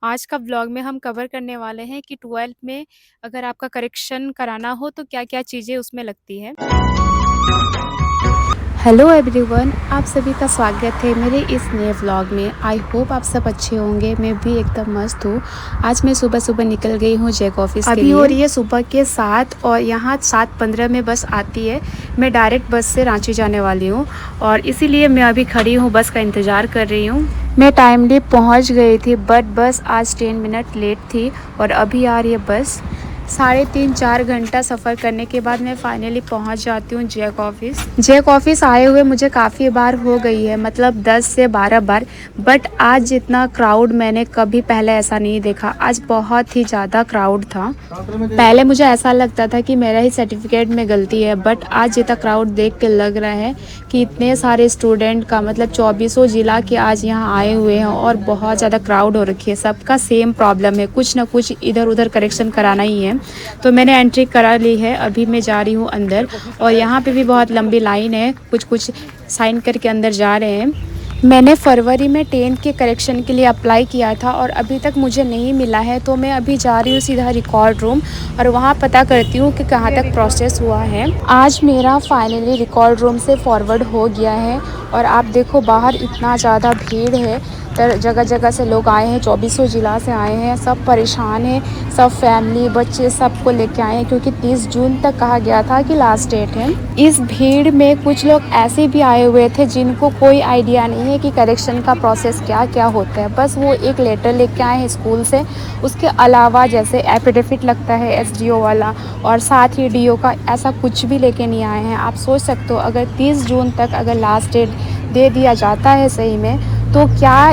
आज का व्लॉग में हम कवर करने वाले हैं कि 12th में अगर आपका करेक्शन कराना हो तो क्या-क्या चीज़ें उसमें लगती हैं। हेलो एवरीवन, आप सभी का स्वागत है मेरे इस नए व्लॉग में। आई होप आप सब अच्छे होंगे। मैं भी एकदम मस्त हूँ। आज मैं सुबह-सुबह निकल गई हूँ जैक ऑफिस के लिए। अभी हो रही है सुबह के 7 और यहाँ 7:15 में बस आती है। मैं डायरेक्ट बस से रांची जाने वाली हूँ और इसीलिए मैं अभी खड़ी हूँ, बस का इंतज़ार कर रही हूँ। मैं टाइमली पहुँच गई थी बट बस आज 10 मिनट लेट थी और अभी आ रही है बस। 3.5-4 घंटा सफ़र करने के बाद मैं फाइनली पहुंच जाती हूँ जैक ऑफिस। जैक ऑफिस आए हुए मुझे काफ़ी बार हो गई है, मतलब 10 से 12 बार। बट आज जितना क्राउड मैंने कभी पहले ऐसा नहीं देखा। आज बहुत ही ज़्यादा क्राउड था। पहले मुझे ऐसा लगता था कि मेरा ही सर्टिफिकेट में गलती है, बट आज जितना क्राउड देख के लग रहा है कि इतने सारे स्टूडेंट का मतलब 24 जिला के आज यहाँ आए हुए हैं और बहुत ज़्यादा क्राउड हो रखी है। सबका सेम प्रॉब्लम है, कुछ ना कुछ इधर उधर करेक्शन कराना ही है। तो मैंने एंट्री करा ली है, अभी मैं जा रही हूँ अंदर और यहाँ पे भी बहुत लंबी लाइन है। कुछ साइन करके अंदर जा रहे हैं। मैंने फरवरी में 10th के करेक्शन के लिए अप्लाई किया था और अभी तक मुझे नहीं मिला है, तो मैं अभी जा रही हूँ सीधा रिकॉर्ड रूम और वहाँ पता करती हूँ कि कहाँ तक प्रोसेस हुआ है। आज मेरा फाइनली रिकॉर्ड रूम से फॉरवर्ड हो गया है और आप देखो बाहर इतना ज़्यादा भीड़ है। जगह जगह से लोग आए हैं, 24 जिला से आए हैं। सब परेशान हैं, सब फैमिली बच्चे सबको लेके आए हैं क्योंकि 30 जून तक कहा गया था कि लास्ट डेट है। इस भीड़ में कुछ लोग ऐसे भी आए हुए थे जिनको कोई आइडिया नहीं है कि करेक्शन का प्रोसेस क्या क्या होता है। बस वो एक लेटर लेके आए हैं स्कूल से। उसके अलावा जैसे एफिडेविट लगता है एसडीओ वाला और साथ ही डीओ का, ऐसा कुछ भी लेके नहीं आए हैं। आप सोच सकते हो अगर 30 जून तक अगर लास्ट डेट दे दिया जाता है सही में, तो क्या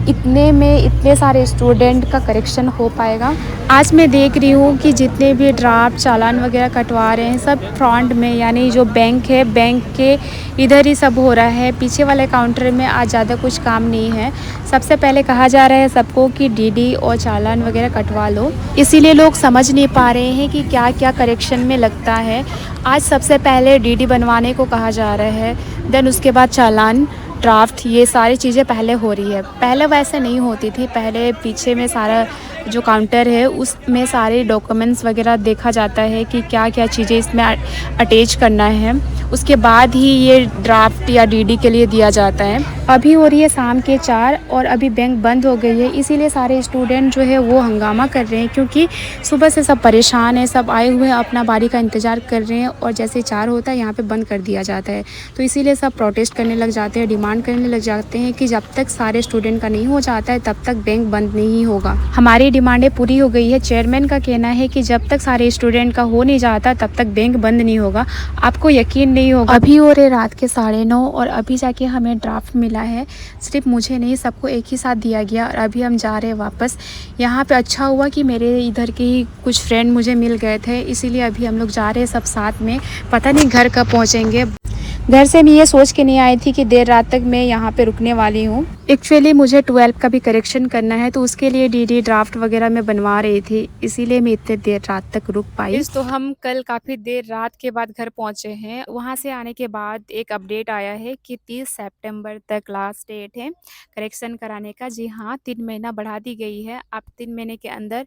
इतने में इतने सारे स्टूडेंट का करेक्शन हो पाएगा। आज मैं देख रही हूँ कि जितने भी ड्राफ्ट चालान वगैरह कटवा रहे हैं सब फ्रंट में, यानी जो बैंक है बैंक के इधर ही सब हो रहा है। पीछे वाले काउंटर में आज ज़्यादा कुछ काम नहीं है। सबसे पहले कहा जा रहा है सबको कि डीडी और चालान वगैरह कटवा लो, इसीलिए लोग समझ नहीं पा रहे हैं कि क्या क्या करेक्शन में लगता है। आज सबसे पहले डीडी बनवाने को कहा जा रहा है, देन उसके बाद चालान, ड्राफ्ट, ये सारी चीज़ें पहले हो रही है। पहले वैसे नहीं होती थी। पहले पीछे में सारा जो काउंटर है उसमें सारे डॉक्यूमेंट्स वगैरह देखा जाता है कि क्या क्या चीज़ें इसमें अटैच करना है, उसके बाद ही ये ड्राफ्ट या डीडी के लिए दिया जाता है। अभी हो रही है शाम के 4 और अभी बैंक बंद हो गई है, इसीलिए सारे स्टूडेंट जो है वो हंगामा कर रहे हैं क्योंकि सुबह से सब परेशान हैं। सब आए हुए हैं, अपना बारी का इंतज़ार कर रहे हैं और जैसे 4 होता है यहाँ पे बंद कर दिया जाता है। तो इसीलिए सब प्रोटेस्ट करने लग जाते हैं, डिमांड करने लग जाते हैं कि जब तक सारे स्टूडेंट का नहीं हो जाता है तब तक बैंक बंद नहीं होगा। हमारी डिमांडें पूरी हो गई है। चेयरमैन का कहना है कि जब तक सारे स्टूडेंट का हो नहीं जाता तब तक बैंक बंद नहीं होगा। आपको यकीन नहीं होगा, अभी हो रहे रात के 9:30 और अभी जाके हमें ड्राफ्ट मिला है। सिर्फ मुझे नहीं, सबको एक ही साथ दिया गया और अभी हम जा रहे हैं वापस। यहाँ पे अच्छा हुआ कि मेरे इधर के ही कुछ फ्रेंड मुझे मिल गए थे, इसीलिए अभी हम लोग जा रहे हैं सब साथ में। पता नहीं घर कब पहुँचेंगे। घर से मैं ये सोच के नहीं आई थी कि देर रात तक मैं यहाँ पे रुकने वाली हूँ। एक्चुअली मुझे 12 का भी करेक्शन करना है, तो उसके लिए डीडी ड्राफ्ट वगैरह मैं बनवा रही थी, इसीलिए मैं इतने देर रात तक रुक पाई। तो हम कल काफ़ी देर रात के बाद घर पहुँचे हैं। वहाँ से आने के बाद एक अपडेट आया है कि 30 सितंबर तक लास्ट डेट है करेक्शन कराने का। जी हाँ, 3 महीना बढ़ा दी गई है। आप 3 महीने के अंदर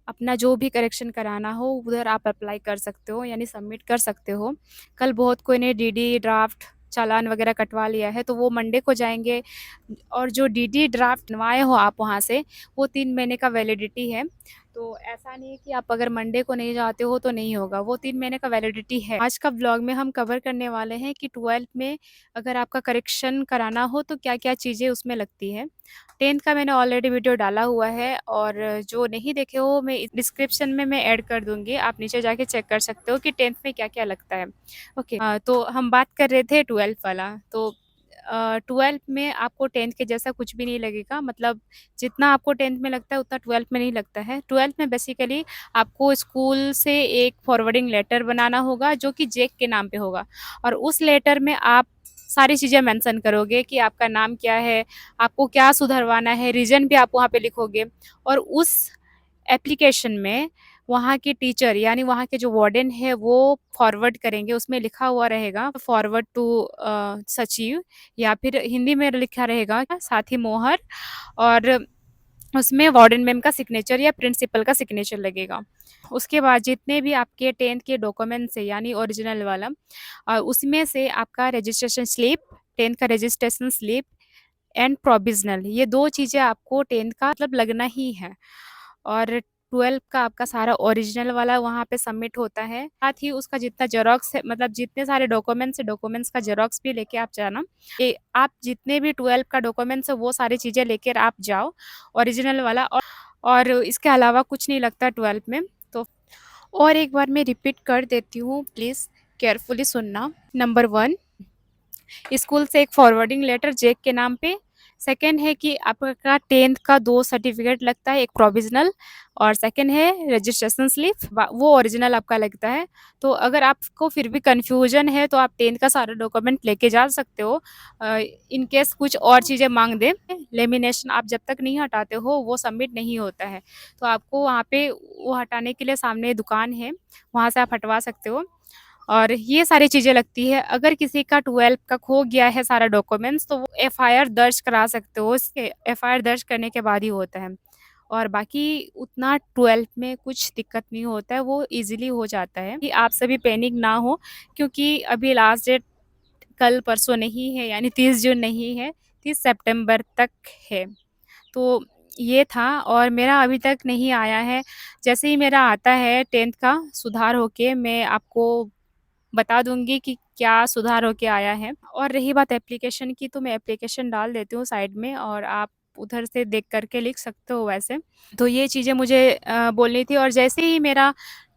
अपना जो भी करेक्शन कराना हो उधर आप अप्लाई कर सकते हो, यानी सबमिट कर सकते हो। कल बहुत कोई ने डीडी ड्राफ्ट चालान वगैरह कटवा लिया है, तो वो मंडे को जाएंगे और जो डीडी ड्राफ्ट बनवाए हो आप वहाँ से, वो 3 महीने का वैलिडिटी है। तो ऐसा नहीं है कि आप अगर मंडे को नहीं जाते हो तो नहीं होगा, वो 3 महीने का वैलिडिटी है। आज का व्लॉग में हम कवर करने वाले हैं कि 12th में अगर आपका करेक्शन कराना हो तो क्या-क्या चीज़ें उसमें लगती हैं। 10th का मैंने ऑलरेडी वीडियो डाला हुआ है और जो नहीं देखे हो मैं डिस्क्रिप्शन में मैं ऐड कर दूँगी, आप नीचे जाके चेक कर सकते हो कि 10th में क्या-क्या लगता है। ओके, तो हम बात कर रहे थे 12th वाला। तो 12th में आपको 10th के जैसा कुछ भी नहीं लगेगा, मतलब जितना आपको 10th में लगता है उतना 12th में नहीं लगता है। 12th में बेसिकली आपको स्कूल से एक फॉरवर्डिंग लेटर बनाना होगा जो कि जैक के नाम पे होगा और उस लेटर में आप सारी चीज़ें मेंशन करोगे कि आपका नाम क्या है, आपको क्या सुधरवाना है, रीज़न भी आप वहाँ पे लिखोगे और उस एप्लीकेशन में वहाँ के टीचर यानी वहाँ के जो वार्डन है वो फॉरवर्ड करेंगे। उसमें लिखा हुआ रहेगा फॉरवर्ड टू सचिव, या फिर हिंदी में लिखा रहेगा साथ ही मोहर। और उसमें वार्डन मैम का सिग्नेचर या प्रिंसिपल का सिग्नेचर लगेगा। उसके बाद जितने भी आपके 10th के डॉक्यूमेंट्स है यानी ओरिजिनल वाला, उसमें से आपका रजिस्ट्रेशन स्लिप, 10th का रजिस्ट्रेशन स्लिप एंड प्रोविजनल, ये 2 चीज़ें आपको 10th का मतलब लगना ही है। और 12th का आपका सारा ओरिजिनल वाला वहाँ पे सबमिट होता है। साथ ही उसका जितना ज़ेरॉक्स है, मतलब जितने सारे डॉक्यूमेंट्स है, डॉक्यूमेंट्स का ज़ेरॉक्स भी लेके आप जाना। आप जितने भी 12th का डॉक्यूमेंट्स है वो सारी चीज़ें लेकर आप जाओ, ओरिजिनल वाला। और इसके अलावा कुछ नहीं लगता 12th में। तो और एक बार मैं रिपीट कर देती हूँ, प्लीज़ केयरफुली सुनना। नंबर 1, स्कूल से एक फॉरवर्डिंग लेटर जेक के नाम पे। सेकंड है कि आपका 10th का 2 सर्टिफिकेट लगता है, एक प्रोविज़नल और सेकंड है रजिस्ट्रेशन स्लिप, वो ओरिजिनल आपका लगता है। तो अगर आपको फिर भी कन्फ्यूजन है तो आप 10th का सारा डॉक्यूमेंट लेके जा सकते हो। इन केस कुछ और चीज़ें मांग दे, लेमिनेशन आप जब तक नहीं हटाते हो वो सबमिट नहीं होता है। तो आपको वहाँ पे वो हटाने के लिए सामने दुकान है, वहाँ से आप हटवा सकते हो। और ये सारी चीज़ें लगती है। अगर किसी का 12th का खो गया है सारा डॉक्यूमेंट्स, तो वो एफआईआर दर्ज करा सकते हो, उसके एफआईआर दर्ज करने के बाद ही होता है। और बाकी उतना 12th में कुछ दिक्कत नहीं होता है, वो ईज़िली हो जाता है। कि आप सभी पैनिक ना हो, क्योंकि अभी लास्ट डेट कल परसों नहीं है, यानी 30 जून नहीं है, 30 सितंबर तक है। तो ये था और मेरा अभी तक नहीं आया है। जैसे ही मेरा आता है 10th का सुधार होके, मैं आपको बता दूँगी कि क्या सुधार होके आया है। और रही बात एप्लीकेशन की, तो मैं एप्लीकेशन डाल देती हूँ साइड में और आप उधर से देख कर के लिख सकते हो वैसे। तो ये चीज़ें मुझे बोलनी थी। और जैसे ही मेरा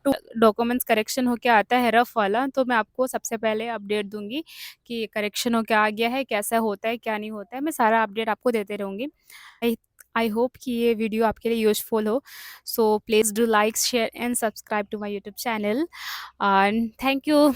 डॉक्यूमेंट्स करेक्शन होके आता है रफ़ वाला, तो मैं आपको सबसे पहले अपडेट दूँगी कि करेक्शन होके आ गया है, कैसा होता है, क्या नहीं होता है, मैं सारा अपडेट आपको देते रहूँगी। आई आई होप कि ये वीडियो आपके लिए यूज़फुल हो। So please do like, share and subscribe to my YouTube channel and thank you.